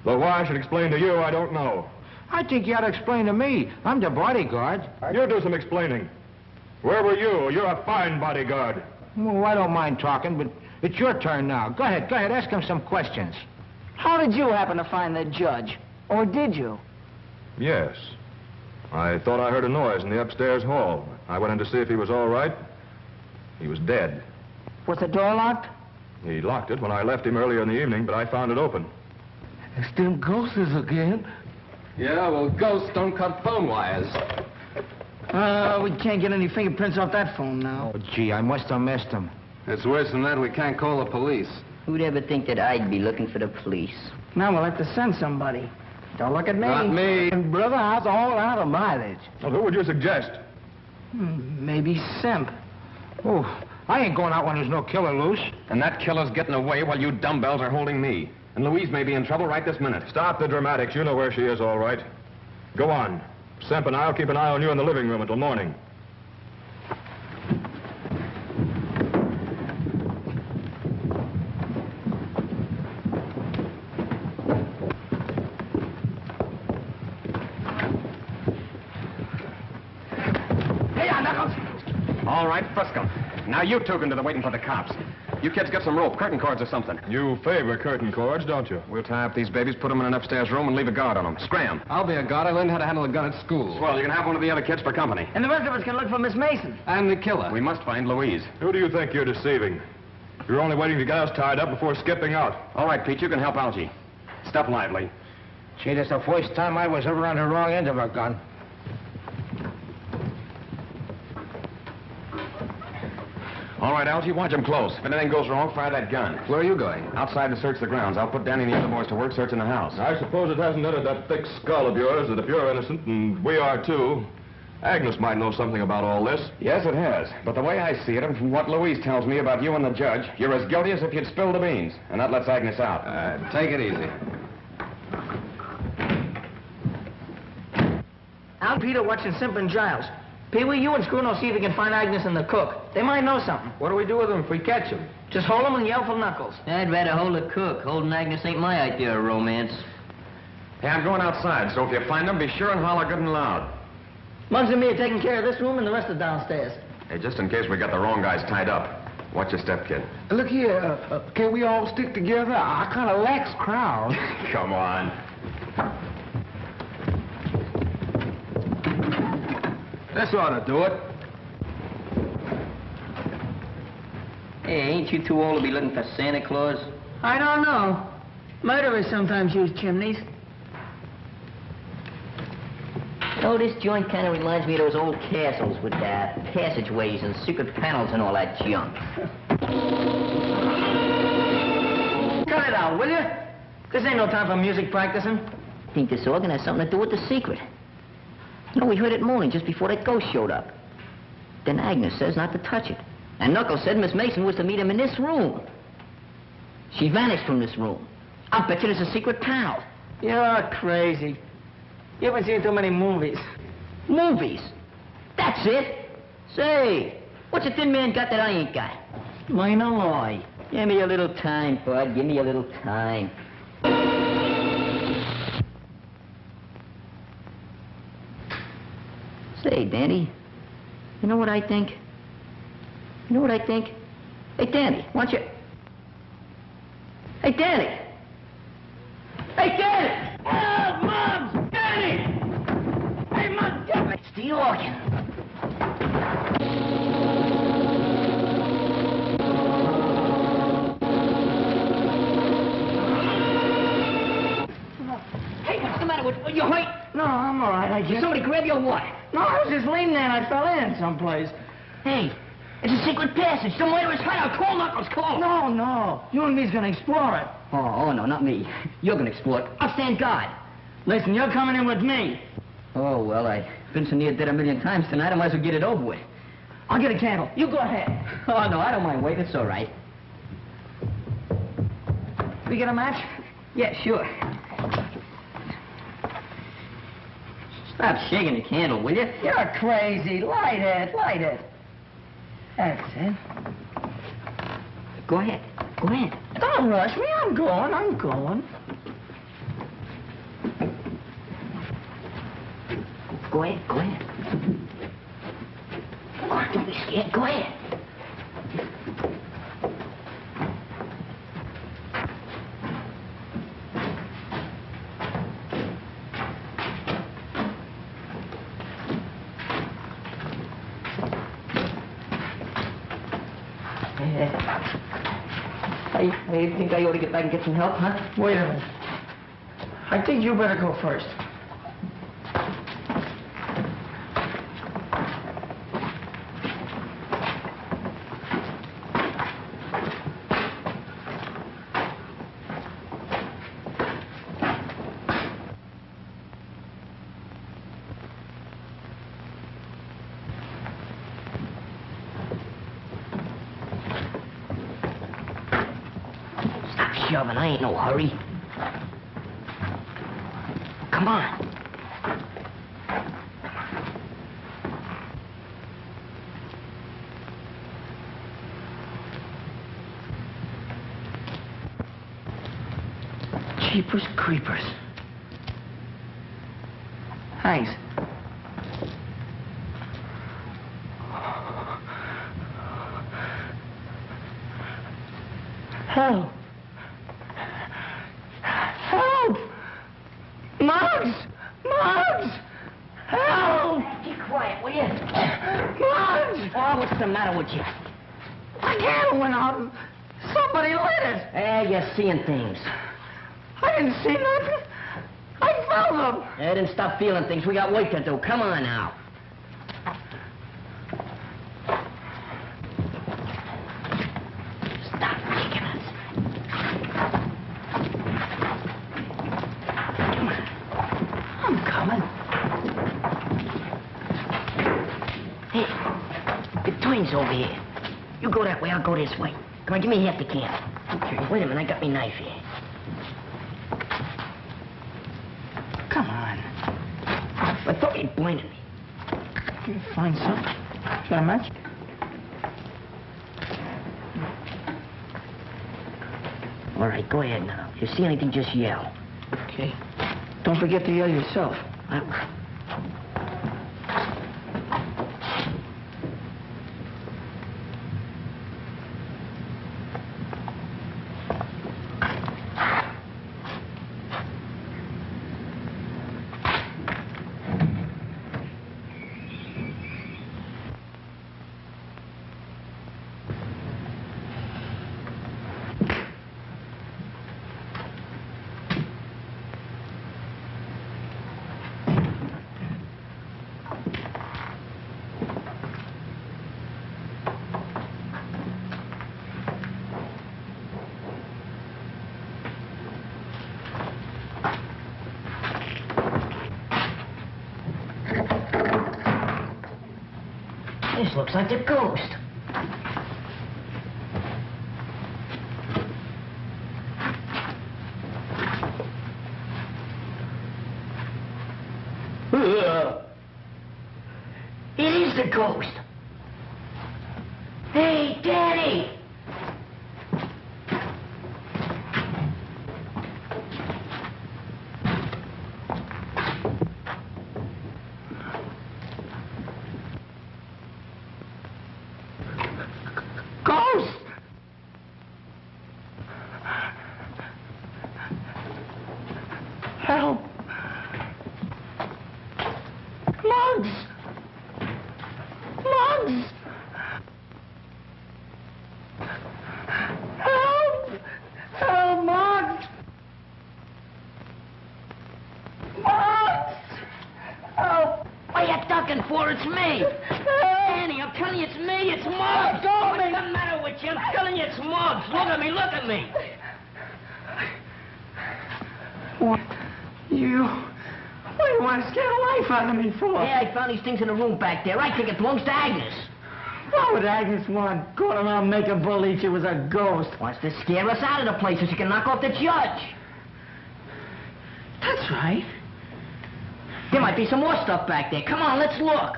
S6: Though why I should explain to you, I don't know.
S4: I think you ought to explain to me. I'm the bodyguard.
S6: You do some explaining. Where were you? You're a fine bodyguard.
S4: Well, I don't mind talking, but it's your turn now. Go ahead, ask him some questions.
S5: How did you happen to find the judge? Or did you?
S6: Yes. I thought I heard a noise in the upstairs hall. I went in to see if he was all right. He was dead.
S5: Was the door locked?
S6: He locked it when I left him earlier in the evening, but I found it open.
S11: It's them ghosts again.
S6: Yeah, well, ghosts don't cut phone wires.
S5: We can't get any fingerprints off that phone now.
S4: Oh, gee, I must have missed him.
S6: It's worse than that. We can't call the police.
S14: Who'd ever think that I'd be looking for the police?
S5: Now we'll have to send somebody. Don't look at me.
S6: Not me.
S11: And brother, I was all out of mileage.
S6: Well, who would you suggest?
S5: Maybe Simp.
S4: Oh, I ain't going out when there's no killer loose.
S6: And that killer's getting away while you dumbbells are holding me.
S1: And Louise may be in trouble right this minute.
S6: Stop the dramatics. You know where she is, all right. Go on. Semp and I'll keep an eye on you in the living room until morning.
S1: All right, Frisco. Now you two can do the waiting for the cops. You kids get some rope, curtain cords or something.
S6: You favor curtain cords, don't you?
S1: We'll tie up these babies, put them in an upstairs room, and leave a guard on them. Scram.
S2: I'll be a guard. I learned how to handle a gun at school.
S1: Well, you can have one of the other kids for company.
S5: And the rest of us can look for Miss Mason.
S2: I'm the killer.
S1: We must find Louise.
S6: Who do you think you're deceiving? You're only waiting to get us tied up before skipping out.
S1: All right, Pete, you can help Algie. Step lively.
S4: Gee, that's the first time I was ever on the wrong end of a gun.
S1: All right, Algie, watch him close. If anything goes wrong, fire that gun.
S2: Where are you going?
S1: Outside to search the grounds. I'll put Danny and the other boys to work searching the house.
S6: I suppose it hasn't entered that thick skull of yours that if you're innocent, and we are too, Agnes might know something about all this.
S1: Yes, it has. But the way I see it, and from what Louise tells me about you and the judge, you're as guilty as if you'd spilled the beans. And that lets Agnes out.
S2: Take it easy.
S5: I'm Peter watching Simp and Giles. Pee-wee, you and Screw will see if you can find Agnes and the cook. They might know something.
S2: What do we do with them if we catch them?
S5: Just hold them and yell for Knuckles.
S14: I'd rather hold the cook. Holding Agnes ain't my idea of romance.
S1: Hey, I'm going outside, so if you find them, be sure and holler good and loud.
S5: Muggs and me are taking care of this room and the rest are downstairs.
S1: Hey, just in case we got the wrong guys tied up. Watch your step, kid.
S11: Look here, can we all stick together? I kind of lax crowd.
S1: Come on.
S2: This ought to do it.
S14: Hey, ain't you too old to be looking for Santa Claus?
S5: I don't know. Murderers sometimes use chimneys.
S14: Oh, this joint kind of reminds me of those old castles with passageways and secret panels and all that junk.
S5: Cut it out, will you? This ain't no time for music practicing.
S14: I think this organ has something to do with the secret. You know, we heard it moaning just before that ghost showed up. Then Agnes says not to touch it. And Knuckles said Miss Mason was to meet him in this room. She vanished from this room. I'll bet you there's a secret panel.
S5: You're crazy. You haven't seen too many movies.
S14: Movies? That's it. Say, what's a thin man got that I ain't got? Mine a lie. Give me a little time, bud. Give me a little time. Say, Danny, you know what I think? You know what I think? Hey, Danny, why don't you... Hey, Danny! Hey, Danny! Oh, Mom! Danny! Hey, Mom, damn it! It's the organ. Hey, what's the matter with you? Hurt?
S5: No, I'm all right, I
S14: Did
S5: just...
S14: somebody grab you or what?
S5: No, I was just leaning there and I fell in someplace.
S14: Hey, it's a secret passage. The murderer's hideout. Call Knuckles, call.
S5: No. You and me's gonna explore it.
S14: Oh, no, not me. You're gonna explore it. I'll stand guard.
S5: Listen, you're coming in with me.
S14: Oh, well, I've been so near dead a million times tonight, I might as well get it over with.
S5: I'll get a candle. You go ahead.
S14: Oh, no, I don't mind waiting. It's all right.
S5: We get a match?
S14: Yeah, sure. Stop shaking the candle, will you?
S5: You're crazy. Light it. That's it.
S14: Go ahead.
S5: Don't rush me. I'm going.
S14: Go ahead. Come on, don't be scared. Go ahead. I think I ought to get back and get some help, huh?
S5: Wait a minute. I think you better go first. shoving. I ain't no hurry. Come on. Jeepers creepers. Thanks. Help! Help! Muggs! Muggs! Help! Keep quiet, will you? Muggs! Oh, what's the matter with you? My candle went out. Somebody lit it. Eh, you're seeing things. I didn't see nothing. I felt them. Eh, then stop feeling things. We got work to do. Come on now. Over here. You go that way, I'll go this way. Come on, give me half the can. Okay. Wait a minute, I got my knife here. Come on. I thought you'd blinded me. Can you find something? Got a match? All right, go ahead now. If you see anything, just yell. Okay. Don't forget to yell yourself. This looks like a ghost. It is the ghost. Hey, Daddy! Help! Muggs! Muggs! Help! Help, Muggs! Muggs! Help! What are you ducking for? It's me! Annie, I'm telling you, it's me! It's Muggs! What's the matter with you? I'm telling you, it's Muggs! Look at me! Look at me! What? What do you want to scare the life out of me for? Yeah, I found these things in the room back there. I think it belongs to Agnes. What would Agnes want? Going around making believe she was a ghost. Wants to scare us out of the place so she can knock off the judge. That's right. There might be some more stuff back there. Come on, let's look.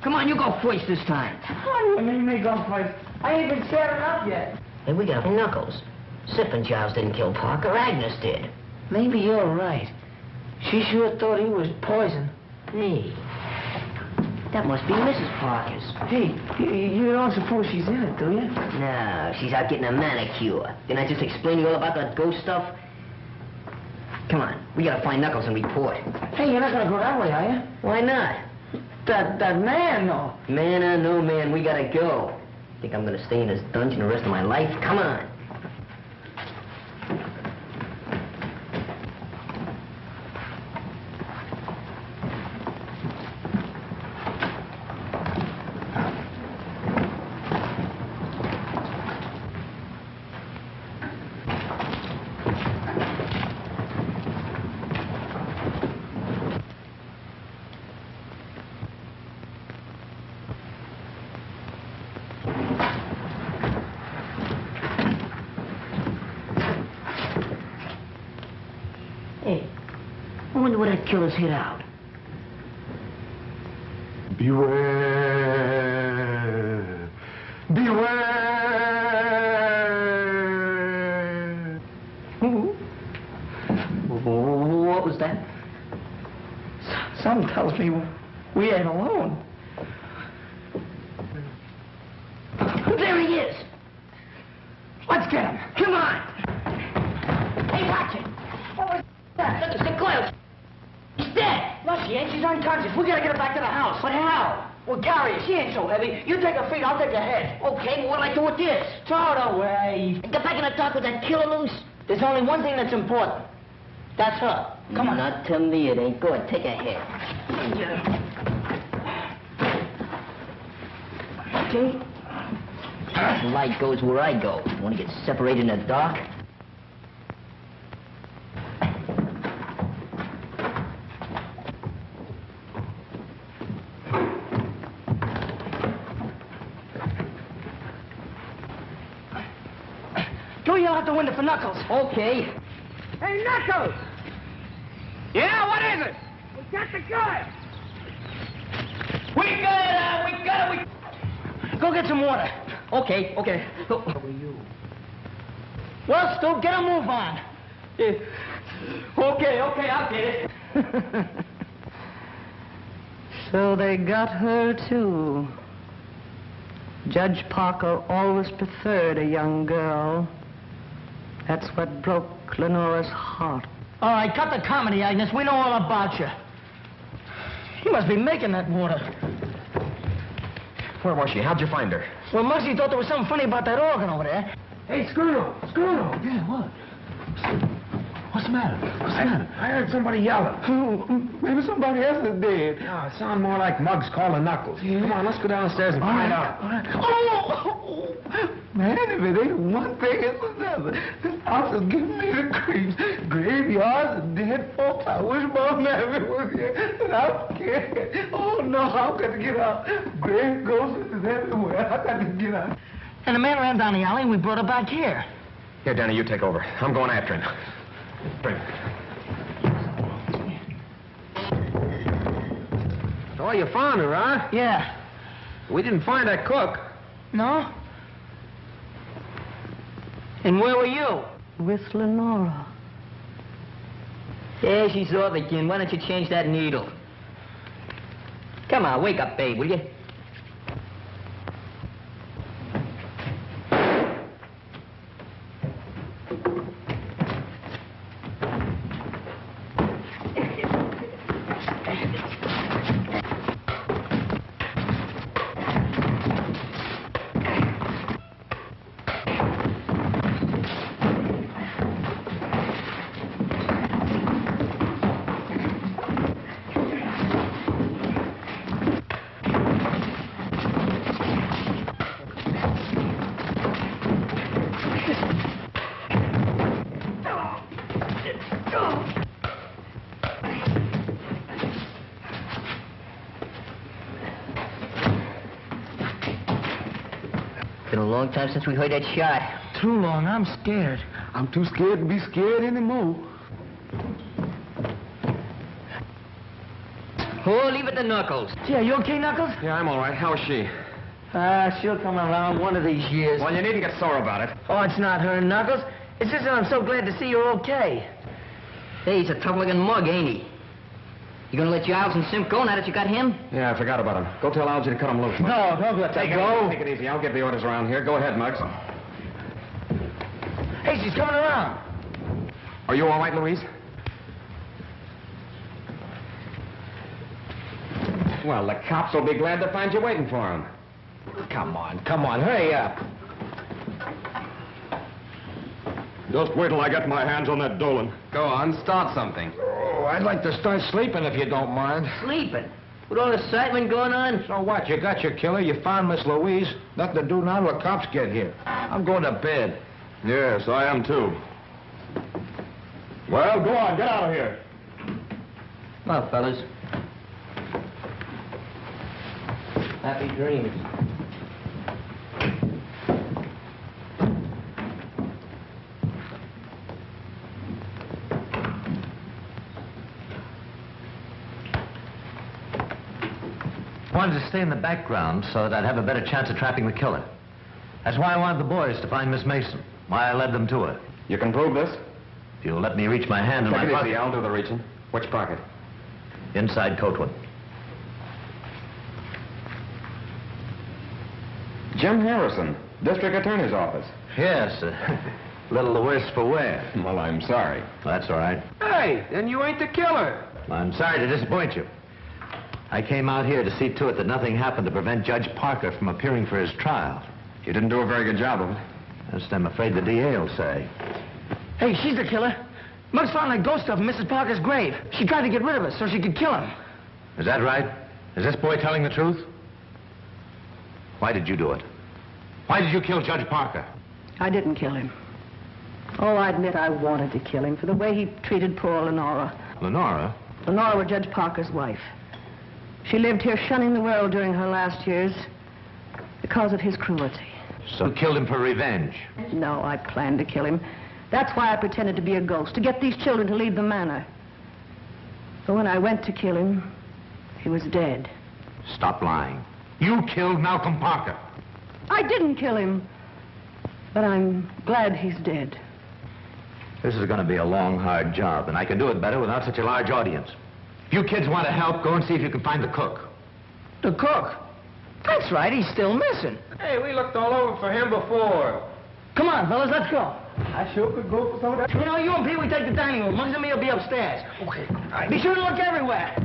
S5: Come on, you go first this time. What do you mean me go first? I ain't even scared enough yet. Hey, we got Knuckles. Sippin' Giles didn't kill Parker. Agnes did. Maybe you're right. She sure thought he was poison. Hey, that must be Mrs. Parker's. Hey, you don't suppose she's in it, do you? No, she's out getting a manicure. Didn't I just explain to you all about that ghost stuff? Come on, we gotta find Knuckles and report. Hey, you're not gonna go that way, are you? Why not? That man, no. Man or no man, we gotta go. Think I'm gonna stay in this dungeon the rest of my life? Come on.
S14: wonder where that killer's hid out.
S11: Beware. Beware.
S14: What was that?
S4: Something tells me we ain't alone.
S14: There he is.
S4: Let's get him.
S14: Come on. Hey, watch it. What was that? Look, it's the coil. He's dead.
S4: No, she ain't. She's unconscious. We gotta get her back to the house.
S14: But how?
S4: We'll carry her. She ain't so heavy. You take her feet, I'll take her head.
S14: Okay, well, what'll I do with this?
S4: Throw it away.
S14: Get back in the dark with that killer loose.
S4: There's only one thing that's important. That's her. Come on.
S14: Not to me, it ain't. Go ahead, take her head. Okay. The light goes where I go. Want to get separated in the dark?
S4: Go yell out the window for Knuckles.
S14: Okay.
S4: Hey, Knuckles!
S3: Yeah, what is it?
S4: We got the guy.
S3: We got it.
S4: Go get some water.
S14: Okay.
S4: Well, Stu, get a move on.
S3: Okay, I'll get it.
S13: So they got her, too. Judge Parker always preferred a young girl. That's what broke Lenora's heart.
S4: All right, cut the comedy, Agnes. We know all about you. You must be making that water.
S1: Where was she? How'd you find her?
S4: Well, Muggsy thought there was something funny about that organ over there.
S11: Hey, Skirtle. Yeah, what? What's the matter? I heard somebody yelling. Maybe somebody else is dead.
S1: No, it sounded more like Muggs calling Knuckles.
S11: Yeah.
S1: Come on, let's go downstairs and find out.
S11: All right. Oh! Man, if it ain't one thing, it's another. This house is giving me the creeps. Graveyards and dead folks. I wish Mom Maverick was here. And I'm scared. Oh, no, I've got to get out. Grave ghosts is everywhere. I've got to get out.
S4: And the man ran down the alley and we brought her back here.
S1: Here, Danny, you take over. I'm going after him. Bring her. Oh, you found her, huh?
S4: Yeah.
S1: We didn't find that cook.
S4: No? And where were you?
S13: With Lenora.
S14: Yeah, she's off again. Why don't you change that needle? Come on, wake up, babe, will you? Been a long time since we heard that shot.
S4: Too long. I'm scared.
S11: I'm too scared to be scared anymore.
S14: Oh, leave it to Knuckles.
S4: Yeah, you okay, Knuckles?
S1: Yeah, I'm all right. How is she?
S4: She'll come around one of these years.
S1: Well, you needn't get sore about it.
S4: Oh, it's not her, Knuckles. It's just that I'm so glad to see you're okay.
S14: Hey, he's a tough-looking mug, ain't he? You gonna let Giles and Simp go now that you got him?
S1: Yeah, I forgot about him. Go tell Algie to cut him loose.
S4: No, don't let that go.
S1: Take it easy. I'll give the orders around here. Go ahead, Muggs.
S4: Hey, she's coming around.
S1: Are you all right, Louise? Well, the cops will be glad to find you waiting for them.
S4: Come on, hurry up.
S6: Just wait till I get my hands on that Dolan.
S1: Go on, start something.
S11: Oh, I'd like to start sleeping if you don't mind.
S14: Sleeping? With all the excitement going on?
S11: So what? You got your killer, you found Miss Louise. Nothing to do now till the cops get here. I'm going to bed.
S6: Yes, I am too. Well, go on, get out of here.
S14: Well, fellas. Happy dreams.
S2: wanted to stay in the background so that I'd have a better chance of trapping the killer. That's why I wanted the boys to find Miss Mason, why I led them to her.
S1: You can prove this?
S2: If you'll let me reach my hand in my
S1: Take it
S2: pocket.
S1: easy, I'll do the reaching. Which pocket?
S2: Inside coat one.
S1: Jim Harrison, District Attorney's Office.
S2: Yes, a little the worse for wear.
S1: Well, I'm sorry.
S2: That's all right.
S1: Hey, then you ain't the killer.
S2: I'm sorry to disappoint you. I came out here to see to it that nothing happened to prevent Judge Parker from appearing for his trial.
S1: You didn't do a very good job of it.
S2: Just I'm afraid the DA will say.
S5: Hey, she's the killer. Muggs found that ghost stuff in Mrs. Parker's grave. She tried to get rid of us so she could kill him.
S2: Is that right? Is this boy telling the truth? Why did you do it? Why did you kill Judge Parker?
S13: I didn't kill him. Oh, I admit I wanted to kill him for the way he treated poor Lenora.
S2: Lenora?
S13: Lenora was Judge Parker's wife. She lived here shunning the world during her last years because of his cruelty.
S2: So you killed him for revenge?
S13: No, I planned to kill him. That's why I pretended to be a ghost, to get these children to leave the manor. But when I went to kill him, he was dead.
S2: Stop lying. You killed Malcolm Parker.
S13: I didn't kill him, but I'm glad he's dead.
S2: This is going to be a long, hard job, and I can do it better without such a large audience. If you kids want to help, go and see if you can find the cook.
S5: The cook? That's right, he's still missing.
S7: Hey, we looked all over for him before.
S5: Come on, fellas, let's go.
S7: I sure could go for some of that.
S5: You know, you and Pete, we take the dining room. Muggs and me will be upstairs. Okay. Be sure to look everywhere.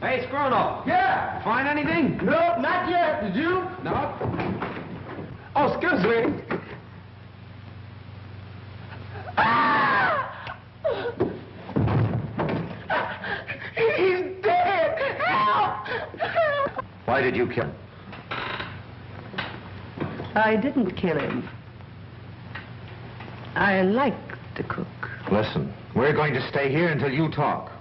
S1: Hey, Scrono.
S7: Yeah.
S1: Find anything?
S7: No, not yet. Did you?
S1: No. Oh, excuse me.
S7: He's dead. Help!
S2: Why did you kill him?
S13: I didn't kill him. I liked the cook.
S2: Listen, we're going to stay here until you talk.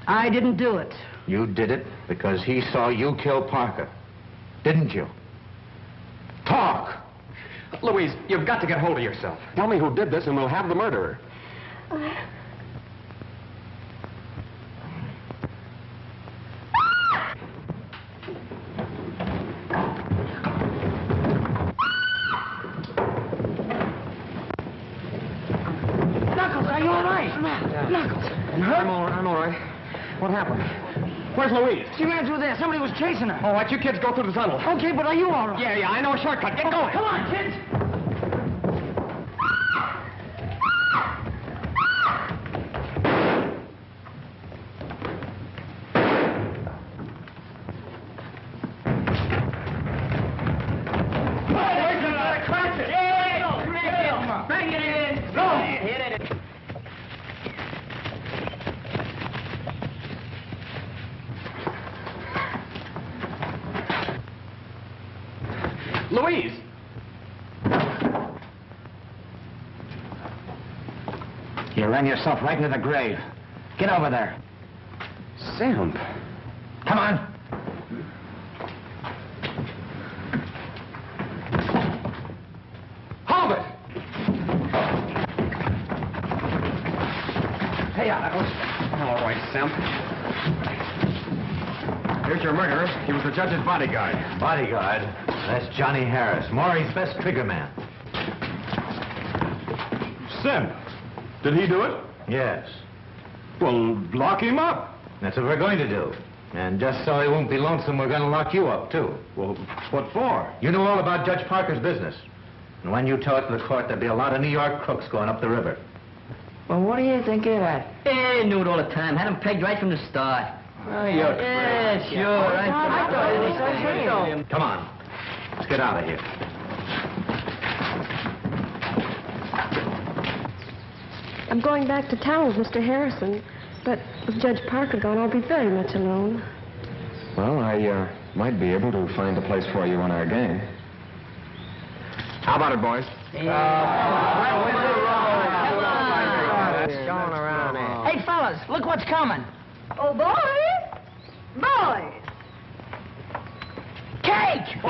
S13: I didn't do it.
S2: You did it because he saw you kill Parker. Didn't you? Talk!
S1: Louise, you've got to get hold of yourself. Tell me who did this and we'll have the murderer.
S5: Knuckles, are you all right? Knuckles.
S1: I'm all right. What happened? Where's Louise?
S5: She ran through there. Somebody was chasing her.
S1: All right, you kids go through the tunnel.
S5: Okay, but are you all right?
S1: Yeah, I know a shortcut. Get going.
S5: Come on, kids.
S1: Louise!
S4: You ran yourself right into the grave. Get over there.
S1: Simp.
S4: Come on.
S1: Hold it! Hey, Knuckles. All right, Simp. Here's your murderer. He was the judge's bodyguard.
S2: Bodyguard? That's Johnny Harris, Maury's best trigger man.
S12: Simp. Did he do it?
S2: Yes.
S12: Well, lock him up.
S2: That's what we're going to do. And just so he won't be lonesome, we're going to lock you up, too.
S12: Well, what for?
S2: You know all about Judge Parker's business. And when you tell it to the court, there'll be a lot of New York crooks going up the river.
S5: Well, what do you think of that?
S14: Hey, knew it all the time. Had him pegged right from the start.
S1: Oh, you're
S14: Yeah, sure. I thought it was
S2: Come on. Let's get out of here.
S10: I'm going back to town with Mr. Harrison, but with Judge Parker gone, I'll be very much alone.
S1: Well, I might be able to find a place for you on our gang. How about it, boys?
S5: Hey, fellas, look what's coming.
S10: Oh, boys! Boys!
S5: Cake!